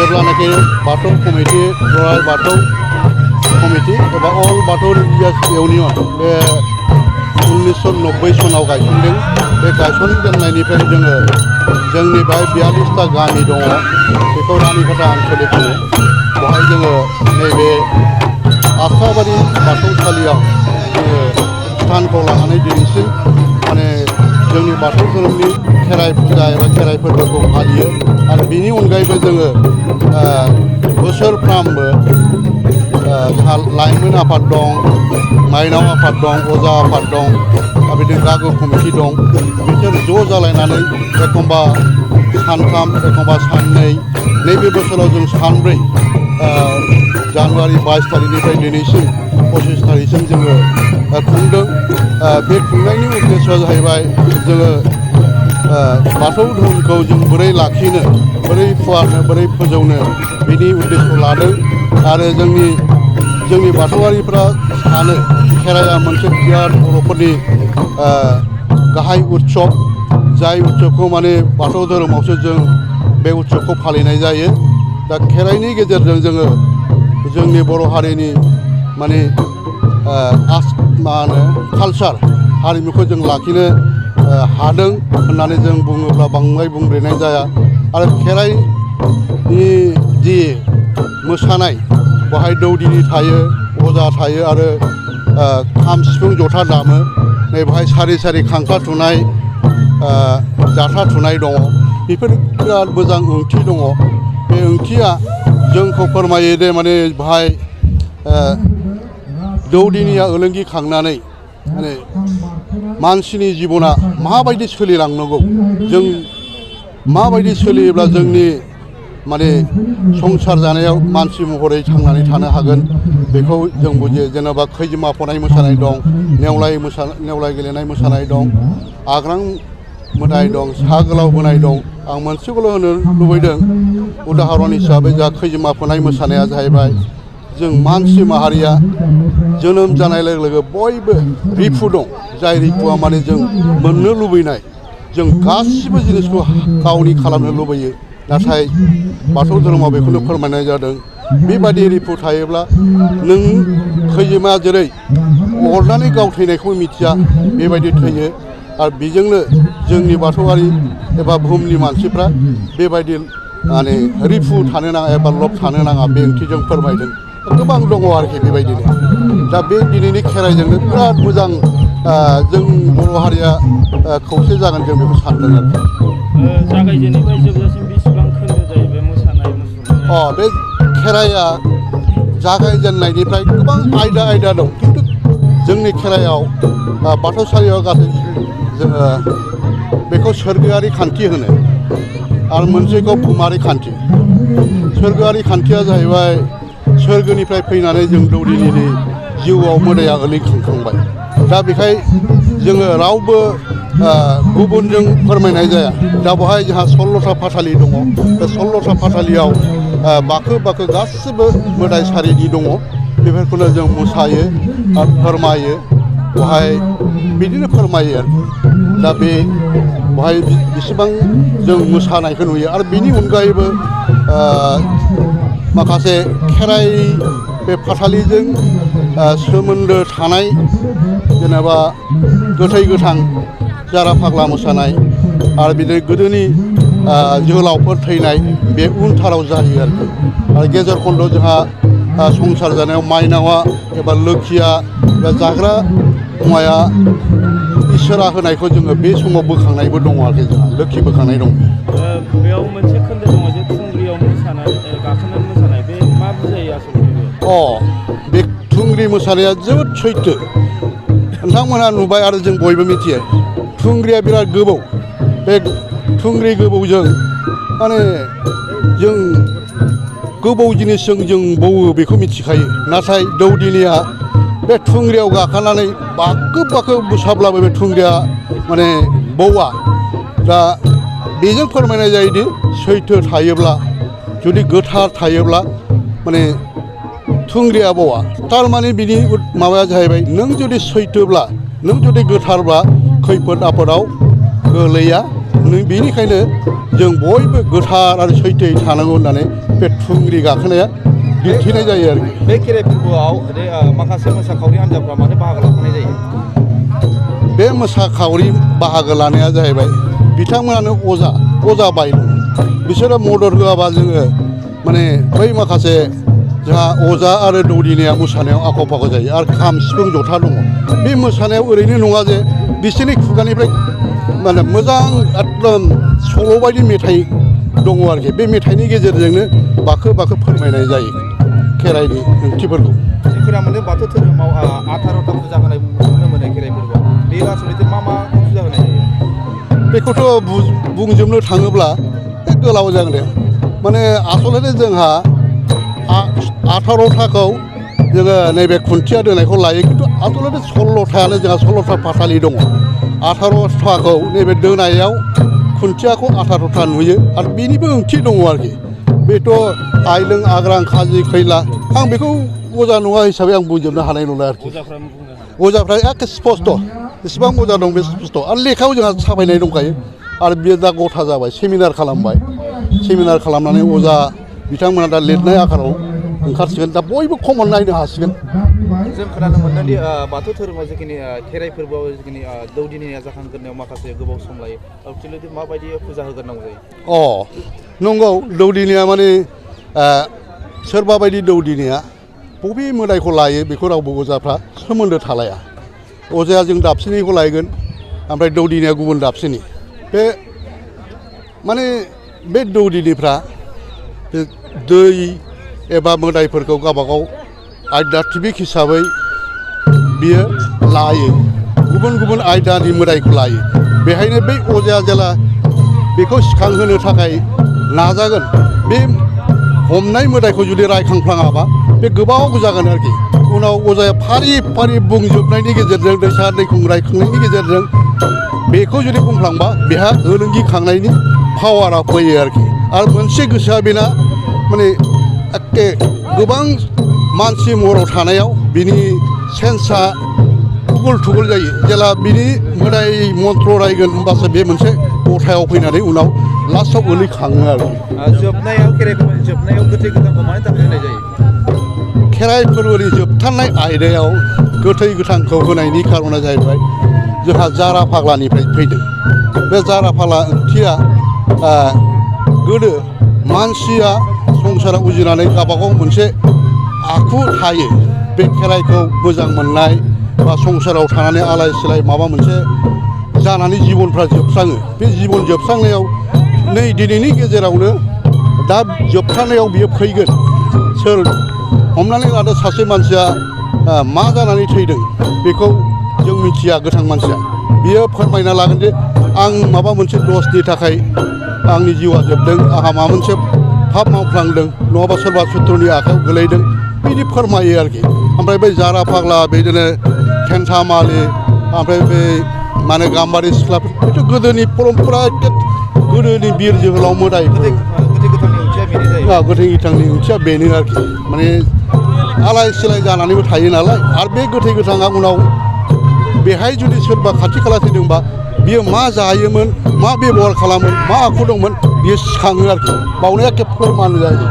जेब्लानाखि बाथौ कमिटि रयेल बाथौ कमिटि एबा अल बाथौ religious union बे 1990 सनाव गायसनदों। बे गायसनजेननायनिफ्राय जोङो जोंनि बेहाय 42टा गामि दङ, बेखौ रानिखाता आनसलिक होनो। बेवहाय जोङो नैबे आसाबारि बाथौसालियाव जोङो स्थानखौ लानानै दिनैसिम माने जोंनि बाथौ धोरोमनि खेराइ फुजा एबा खेराइ फोरबोखौ फालियो। आरो बिनि अनगायैबो जोङो बोसोरफ्रामबो जोंहा लाइमोन आफाद दं, माइनाव आफाद दं, अजा आफाद दं, आरो बिदिनो गागो कमिटि दं। बिसोर ज' जालायनानै एखमबा सानथाम एखमबा साननै, नैबे बोसोराव जों सानब्रै जानुवारि 22 तारिखनिफ्राय दिनैसिम 25 तारिखसिम जोङो खुंदों। बे खुंनायनि उद्देश्यआ जाहैबाय जोङो बाथौ धोरोमखौ जों बोरै लाखिनो, बोरै फुवारनो, बोरै फोजौनो बिनि उद्देश्य लादों। आरो जोंनि बाथौआरिफ्रा सानो खेराइया मोनसे बिराद बर'फोरनि गाहाय उत्सब, जाय उत्सबखौ माने बाथौ धोरोमावसो जों बे उत्सबखौ फालिनाय जायो। दा खेराइनि गेजेरजों जोङो जोंनि बर' हारिनि माने कालचार हारिमुखौ जों लाखिनो हादों होननानै जों बुङोब्ला बांद्राय बुंद्रायनाय जाया। आरो खेराइनि जि मोसानाय, बेवहाय दौदिनि थायो, अजा थायो, आरो खाम सिफुं जथा दामो। नै बेवहाय सारि सारि खांख्ला थुनाय, जाथा थुनाय दङ। बेफोर बिराद मोजां ओंथि दङ। बे ओंथिया जोंखौ फोरमायो दे माने बेवहाय दौदिनिया ओलोंगि खांनानै माने मानसिनि जिबना माबायदि सोलिलांनांगौ, जों माबायदि सोलियोब्ला जोंनि माने संसार जानायाव मानसि महरै थांनानै थानो हागोन, बेखौ जों बुजियो। जेनेबा खैजिमा फनाय मोसानाय दं, नेवलाय गेलेनाय मोसानाय दं, आग्रां मोदाय दं, सा गोलाव बोनाय दं। आं मोनसेखौल' होनो लुबैदों उदाहरन हिसाबै, जा खैजिमा फनाय मोसानाया जाहैबाय जों मानसि माहारिया जोनोम जानाय लोगो लोगो बयबो रिफु दं, जाय रिफुआ माने जों मोननो लुबैनाय, जों गासिबो जिनिसखौ गावनि खालामनो लुबैयो। नाथाय बाथौ धोरोमाव बेखौनो फोरमायनाय जादों, बेबादि रिफु थायोब्ला नों खैजिमा जेरै अरनानै गाव थैनायखौ मिथिया बेबायदि थैयो। आरो बेजोंनो जोंनि बाथौआरि एबा बुहुमनि मानसिफ्रा बेबायदि माने रिफु थानो नाङा एबा लब थानो नाङा, बे ओंथिजों फोरमायदों। गोबां दङ आरोखि बेबायदिनो। दा बे दिनैनि खेराइजोंनो बिराद मोजां जों बर' हारिया खौसे जागोन, जों बेखौ सानदों आरोखि। जागायजेननायनिफ्राय जोबजासिम बेसेबां खोन्दो जायो बे मोसानाय मुसुरनाया? बे खेराइया जागायजेननायनिफ्राय गोबां आयदा दं, खिन्थु जोंनि खेराइयाव बाथौसालियाव गासै जोङो बेखौ सोरगोआरि खान्थि होनो। आरो मोनसेखौ भुमारि खान्थि सोरगोआरि खान्थिया जाहैबाय सोरगोनिफ्राय फैनानै जों दौदिनिनि जिउआव मोदाया गोलैखांबाय दा बेखाय जोङो रावबो गुबुनजों फोरमायनाय जाया दा बेवहाय जोंहा 16था फाथालि दङ बे 16था फाथालियाव बाखो बाखो गासिबो मोदाय सारिनि दङ बेफोरखौनो जों मोसायो आरो फोरमायो बेवहाय बिदिनो फोरमायो आरो दा बे बेवहाय बेसेबां जों मोसानायखौ नुयो आरो बेनि अनगायैबो माखासे खेराइ बे फाथालिजों सोमोन्दो थानाय जेनेबा गोथै गोथां जारा फाग्ला मोसानाय आरो बिदिनो गोदोनि जोहोलावफोर थैनाय बे उनथाराव जायो आरो गेजेर खन्दआव जोंहा संसार जानायाव माइनावा एबा लोखिया एबा जाग्रा मुवाया इसोरा होनायखौ जोङो बे समाव बोखांनायबो दङ आरोखि जोंहा लोखि बोखांनाय दं बेयाव मोनसे खोन्दो दङ जे थुंग्रियाव मोसानाय गाखोनानै मोसानाय बे मा बुजायो आसलथे बे थुंग्रि मोसानाया जोबोद सैथो नोंथांमोनहा नुबाय आरो जों बयबो मिथियो थुंग्रिया बिराद गोबौ बे थुंग्रि गोबौजों माने जों गोबौ जिनिसजों जों बौवो बेखौ मिथिखायो नाथाय दौदिनिया बे थुंग्रियाव गाखोनानै बाखो बाखो मोसाब्लाबो बे थुंग्रिया माने बौवा दा बेजों फोरमायनाय जायोदि सैथो थायोब्ला जुदि गोथार थायोब्ला माने थुंग्रिया बौवा थारमाने बिनि माबाया जाहैबाय नों जुदि सैथोब्ला नों जुदि गोथारब्ला खैफोद आफोदाव गोलैया बेनिखायनो जों बयबो गोथार आरो सैथोयै थानांगौ होननानै बे थुंग्रि गाखोनाया दिन्थिनाय जायो आरोखि बे खेराइ फोरबोआव माखासे मोसाखावरि हान्जाफ्रा मानो बाहागो लाफानाय जायो बे मोसाखावरि बाहागो लानाया जाहैबाय बिथांमोनानो अजा बायदों बिसोरो मदद होआबा जोङो माने बै माखासे जोंहा अजा आरो दौदिनिया मोसानायाव आख' फाख' जायो आरो खाम सिफुं जथा दङ बे मोसानायाव ओरैनो नङा जे बिसोरनि खुगानिफ्राय माने मोजां एकदम सल' बायदि मेथाइ दङ आरोखि बे मेथाइनि गेजेरजोंनो बाखो बाखो फोरमायनाय जायो खेराइनि ओंथिफोरखौ जोंफोरा मोनो बाथौ धोरोमाव 18था फुजा होनाय नुनो मोनो खेराइ फोरबोआव बे आसलथे मा फुजा होनाय जायो बेखौथ' बुंजोबनो थाङोब्ला गोलाव जागोन दे माने आसलथे जोंहा 18थाखौ जोङो नैबे खुन्थिया दोनायखौ लायो खिन्थु आसलथे 16थायानो जोंहा 16था फाथालि दङ 18थाखौ नैबे दोनायाव खुन्थियाखौ 18था नुयो आरो बेनिबो ओंथि दङ आरोखि बेथ' आइलों आग्रां खाजि खैला आं बेखौ अजा नङा हिसाबै आं बुंजोबनो हानाय नंला आरोखि अजाफ्रा एखे स्पस्ट' बेसेबां अजा दं बे स्पस्ट' आरो लेखायाव जोंहा साफायनाय दंखायो आरो बेयो दा गथा जाबाय सेमिनार खालामबाय सेमिनार खालामनानै अजा बिथांमोना दा लिरनाय आखाराव ओंखारसिगोन दा बयबो कमन नायनो हासिगोन जों खोनानो मोनदोंदि बाथौ धोरोमाव जिखिनि खेराइ फोरबोआव जिखिनि दौदिनिया जाखांग्रोनायाव माखासे गोबाव सम लायो एक्चुवेलि माबायदि फुजा होग्रोनांगौ जायो नंगौ दौदिनिया माने सोरबा बायदि दौदिनिया बबे मोदायखौ लायो बेखौ रावबो अजाफ्रा सोमोन्दो थालाया अजाया जों दाबसेनिखौ लायगोन ओमफ्राय दौदिनिया गुबुन दाबसेनि बे माने बे दौदिनिफ्रा दै एबा मोदायफोरखौ गावबागाव आध्यात्मिक हिसाबै बियो लायो गुबुन गुबुन आयदानि मोदायखौ लायो बेहायनो बै अजाया जेला बेखौ सिखांहोनो थाखाय नाजागोन बे हमनाय मोदायखौ जुदि रायखांफ्लाङाबा बे गोबाव जागोन आरोखि उनाव अजाया फारि फारि बुंजोबनायनि गेजेरजों दैसा दैखं रायखांनायनि गेजेरजों बेखौ जुदि बुंफ्लांबा बेहा ओलोंगि खांनायनि पावारा फैयो आरोखि आरो मोनसे गोसोआ बेना माने एखे गोबां मानसि महराव थानायाव बिनि सेन्सआ थुगुल थुगुल जायो जेला बिनि मोदाय मन्त्र रायगोन होमबासो बे मोनसे गथायाव फैनानै उनाव लास्टआव गोलैखाङो आरो जोबनायाव खेराइ फोरबोनि जोबनायाव गोथै गोथांखौ मानि थाखाय होनाय जायो खेराइ फोरबोनि जोबथारनाय आयदायाव गोथै गोथांखौ होनायनि खारना जाहैबाय जोंहा जारा फाग्लानिफ्राय फैदों बे जारा फाग्ला ओंथिया गोदो मानसिया संसाराव उजिनानै गावबागाव मोनसे आखु थायो बे खेराइखौ मोजां मोननाय बा संसाराव थानानै आलाय सिलाय माबा मोनसे जानानै जिबनफ्रा जोबस्राङो बे जिबन जोबस्रांनायाव नै दिनैनि गेजेरावनो दा जोबथारनायाव बियो फैगोन सोर हमनानै लादो सासे मानसिया मा जानानै थैदों बेखौ जों मिथिया गोथां मानसिया बियो फोरमायना लागोन जे आं माबा मोनसे दसनि थाखाय आंनि जिउआ जोबदों आंहा माबा मोनसे पाप मावफ्लांदों नङाबा सोरबा सुथुरनि आखायाव गोलैदों बिदि फोरमायो आरोखि ओमफ्राय बै जारा फाग्ला बिदिनो खेन्थामालि ओमफ्राय बे माने गाम्बारि सिख्लाफोर बेथ' गोदोनि परमपरा एखे गोदोनि बिर जोहोलाव मोदायफोर गोथै गोथांनि ओंथिया बेनो जायो गोथै गोथांनि ओंथिया बेनो आरोखि माने आलाय सिलाय जानानैबो थायो नालाय आरो बे गोथै गोथाङा उनाव बेहाय जुदि सोरबा खाथि खाला थैदोंबा बियो मा जायोमोन मा बेबहार खालामोन मा आखु दंमोन बियो सिखाङो आरोखि बावनो एखे फोरमान जायो।